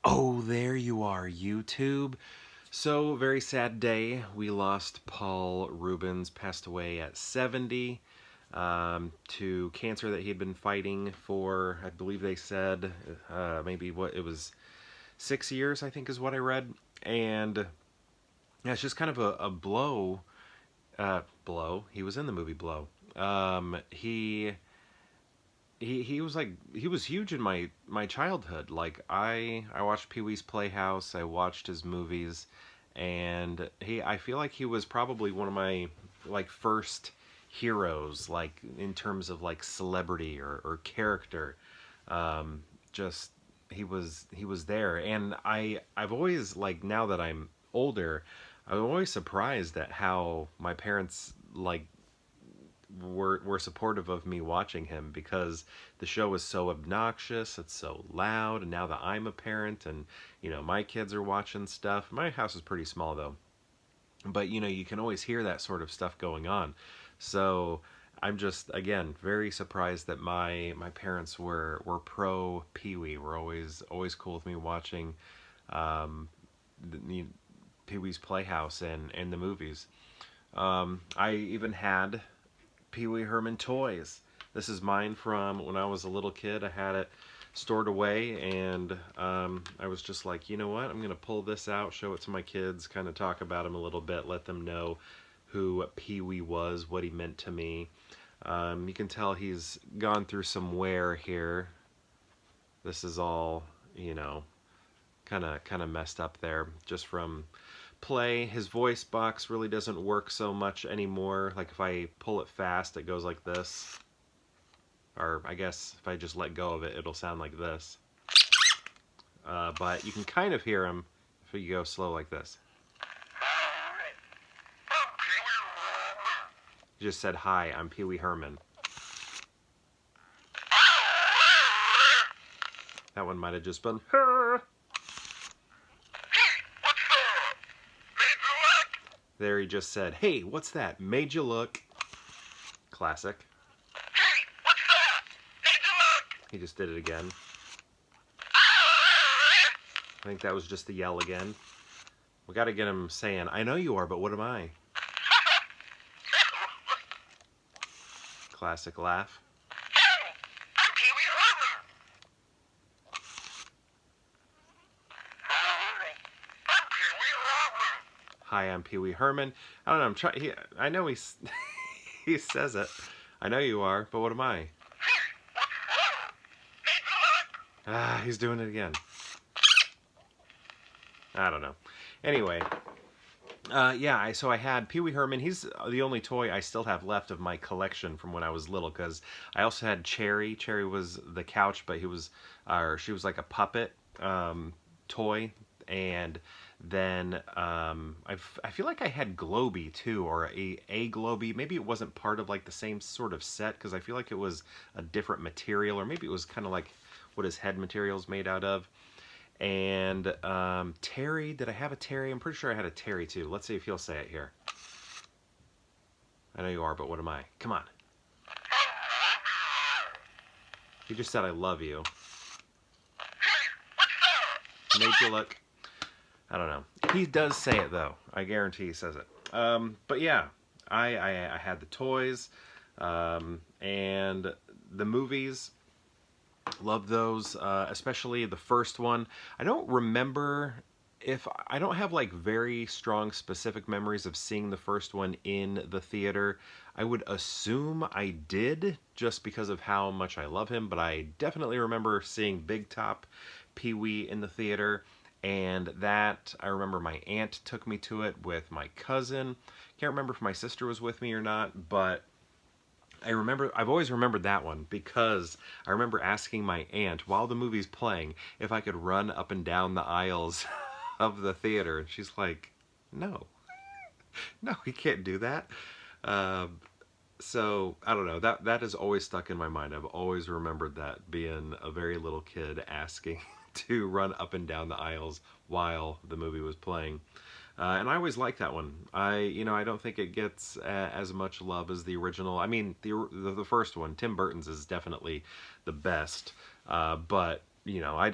Oh, there you are, YouTube. So, very sad day. We lost Paul Reubens, passed away at 70 to cancer that he had been fighting for, I believe they said, maybe what it was 6 years, I think is what I read. And yeah, it's just kind of a blow. Blow. He was in the movie Blow. He was like he was huge in my childhood. Like I watched Pee-wee's Playhouse, I watched his movies, and I feel like he was probably one of my like first heroes, like in terms of like celebrity or character. Just he was there, and I've always, like, now that I'm older, I'm always surprised at how my parents like were supportive of me watching him, because the show is so obnoxious, it's so loud, and now that I'm a parent and my kids are watching stuff. My house is pretty small though, but you can always hear that sort of stuff going on. So I'm just, again, very surprised that my parents were pro Pee-wee. Were always cool with me watching the Pee-wee's Playhouse and the movies. I even had Pee-wee Herman toys. This is mine from when I was a little kid. I had it stored away, and I was just like, you know what? I'm going to pull this out, show it to my kids, kind of talk about him a little bit, let them know who Pee-wee was, what he meant to me. You can tell he's gone through some wear here. This is all, kind of messed up there, just from play. His voice box really doesn't work so much anymore. Like if I pull it fast, it goes like this. Or I guess if I just let go of it, it'll sound like this. But you can kind of hear him if you go slow like this. He just said, "Hi, I'm Pee-wee Herman." That one might have just been, "Her." There he just said, "Hey, what's that? Made you look." Classic. "Hey, what's that? Made you look." He just did it again. I think that was just the yell again. We got to get him saying, "I know you are, but what am I?" Classic laugh. "Hey, I'm Pee-wee Herman." "Hi, I'm Pee-wee Herman." I don't know. I'm trying. I know he's. He says it. "I know you are, but what am I?" Ah, he's doing it again. I don't know. Anyway, yeah, so I had Pee-wee Herman. He's the only toy I still have left of my collection from when I was little, because I also had Cherry. Cherry was the couch, but she was like a puppet toy. And then I feel like I had Globy too, or a Globy. Maybe it wasn't part of like the same sort of set, because I feel like it was a different material, or maybe it was kind of like what his head material is made out of. And Terry, did I have a Terry? I'm pretty sure I had a Terry too. Let's see if he'll say it here. "I know you are, but what am I?" Come on. He just said, "I love you." "Made you look." I don't know. He does say it though. I guarantee he says it. But yeah, I had the toys and the movies. Love those, especially the first one. I don't remember if I don't have like very strong specific memories of seeing the first one in the theater. I would assume I did, just because of how much I love him, but I definitely remember seeing Big Top Pee-wee in the theater. And that, I remember my aunt took me to it with my cousin. Can't remember if my sister was with me or not, but I've always remembered that one, because I remember asking my aunt while the movie's playing if I could run up and down the aisles of the theater, and she's like, "No, no, you can't do that." So I don't know. That has always stuck in my mind. I've always remembered that, being a very little kid asking to run up and down the aisles while the movie was playing. And I always like that one. I don't think it gets as much love as the original. I mean, the first one, Tim Burton's, is definitely the best. But I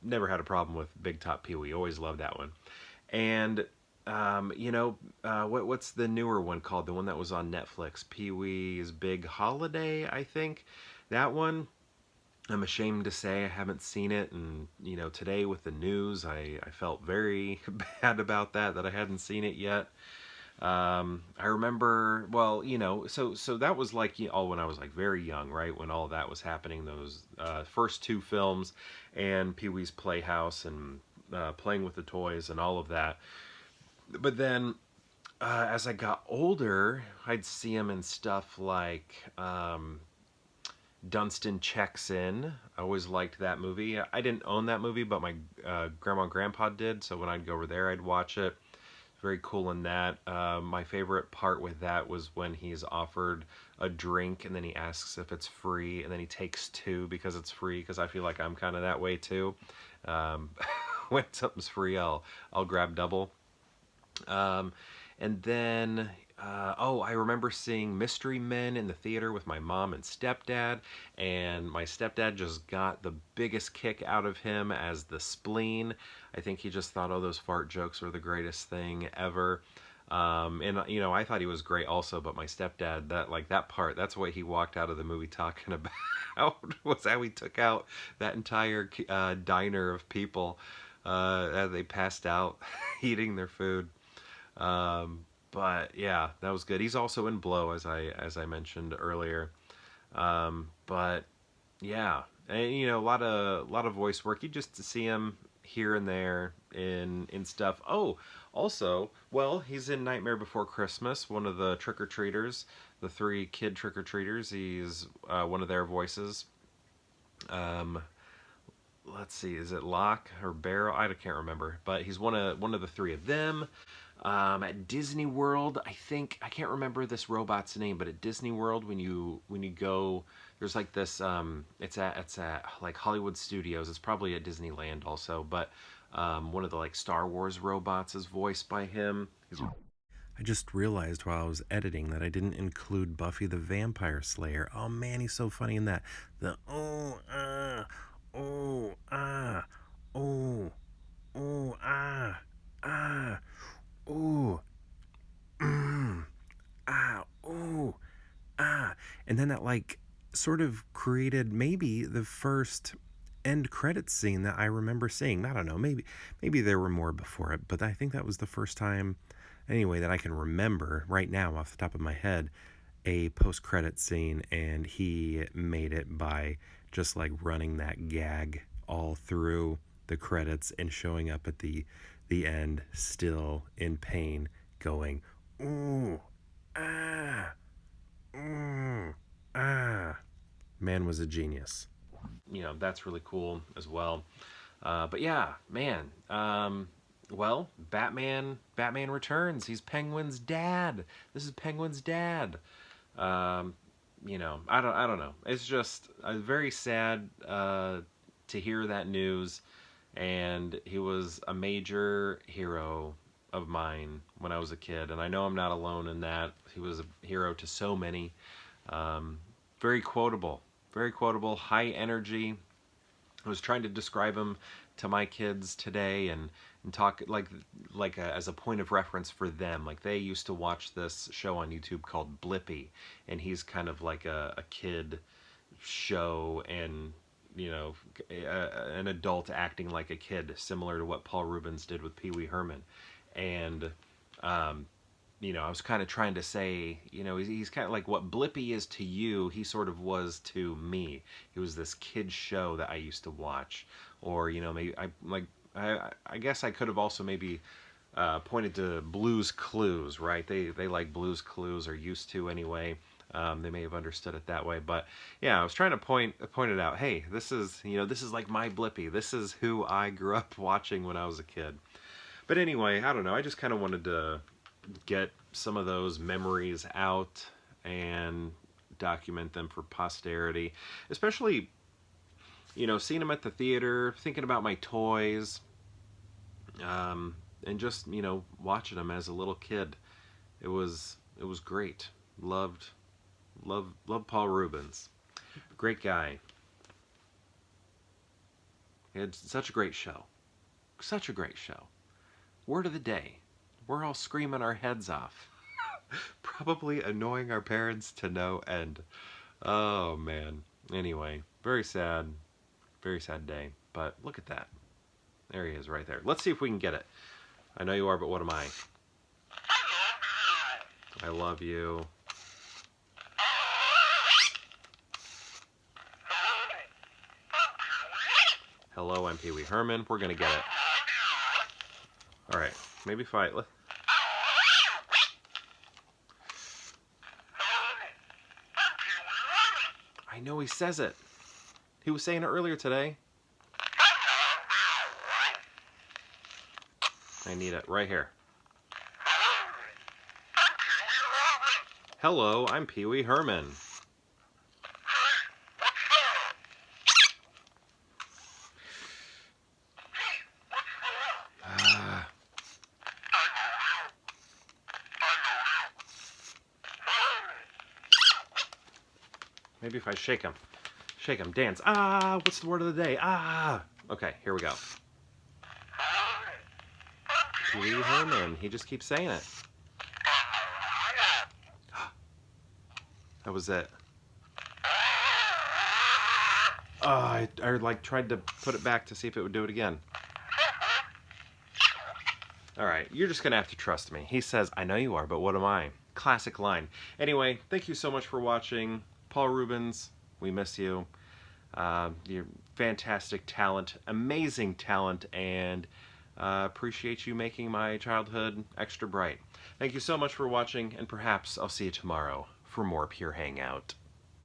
never had a problem with Big Top Pee-wee. Always loved that one. And what's the newer one called? The one that was on Netflix, Pee-wee's Big Holiday, I think. That one, I'm ashamed to say I haven't seen it, and today with the news, I felt very bad about that I hadn't seen it yet. I remember, well, so that was like all when I was like very young, right? When all that was happening, those first two films, and Pee-wee's Playhouse, and playing with the toys, and all of that. But then, as I got older, I'd see him in stuff like Dunstan Checks In. I always liked that movie. I didn't own that movie, but my grandma and grandpa did. So when I'd go over there, I'd watch it. Very cool in that. My favorite part with that was when he's offered a drink and then he asks if it's free, and then he takes two because it's free, because I feel like I'm kind of that way too. Um, when something's free, I'll grab double. Um, and then, I remember seeing Mystery Men in the theater with my mom and stepdad, and my stepdad just got the biggest kick out of him as the spleen. I think he just thought, oh, those fart jokes were the greatest thing ever. And I thought he was great also, but my stepdad, that part, that's what he walked out of the movie talking about, was how he took out that entire diner of people as they passed out eating their food. But yeah, that was good. He's also in Blow, as I mentioned earlier. But yeah, and a lot of voice work. You just to see him here and there in stuff. Oh, also, well, he's in Nightmare Before Christmas, one of the trick-or-treaters, the three kid trick-or-treaters. He's one of their voices. Um, let's see, is it Locke or Barrel? I can't remember, but he's one of the three of them. At Disney World, I can't remember this robot's name, but at Disney World, when you go, there's like this. It's at like Hollywood Studios. It's probably at Disneyland also, but one of the like Star Wars robots is voiced by him. I just realized while I was editing that I didn't include Buffy the Vampire Slayer. Oh man, he's so funny in that. The oh oh ah oh ooh, and then that like sort of created maybe the first end credits scene that I remember seeing. I don't know, maybe there were more before it, but I think that was the first time, anyway, that I can remember right now off the top of my head a post credit scene, and he made it by just like running that gag all through the credits and showing up at the end still in pain going ooh ah ooh ah. Man was a genius. That's really cool as well. But yeah, man. Well, Batman Returns. He's Penguin's dad. This is Penguin's dad. Um, I don't know. It's just very sad to hear that news. And he was a major hero of mine when I was a kid, and I know I'm not alone in that. He was a hero to so many. Um, very quotable, high energy. I was trying to describe him to my kids today, and talk as a point of reference for them. Like they used to watch this show on YouTube called Blippy, and he's kind of like a kid show, and an adult acting like a kid, similar to what Paul Reubens did with Pee-wee Herman. And I was kind of trying to say, he's kind of like what Blippy is to you, he sort of was to me. He was this kid show that I used to watch, or maybe I guess I could have also maybe pointed to Blue's Clues, right? They like Blue's Clues, or used to anyway. They may have understood it that way, but yeah, I was trying to point it out. Hey, this is like my Blippy. This is who I grew up watching when I was a kid. But anyway, I don't know. I just kind of wanted to get some of those memories out and document them for posterity, especially seeing them at the theater, thinking about my toys, and just watching them as a little kid. It was great. Loved Paul Reubens. Great guy. It's such a great show. Such a great show. Word of the day. We're all screaming our heads off. Probably annoying our parents to no end. Oh, man. Anyway, very sad day. But look at that. There he is right there. Let's see if we can get it. I know you are, but what am I? I love you. Hello, I'm PeeWee Herman. We're going to get it. Alright, maybe fight. I know he says it. He was saying it earlier today. I need it right here. Hello, I'm PeeWee Herman. Maybe if I shake him. Shake him, dance. Ah, what's the word of the day? Ah! Okay, here we go. PeeWee Herman. He just keeps saying it. That was it. I like tried to put it back to see if it would do it again. Alright, you're just going to have to trust me. He says, I know you are, but what am I? Classic line. Anyway, thank you so much for watching. Paul Reubens, we miss you. You're fantastic talent, amazing talent, and appreciate you making my childhood extra bright. Thank you so much for watching, and perhaps I'll see you tomorrow for more Pure Hangout.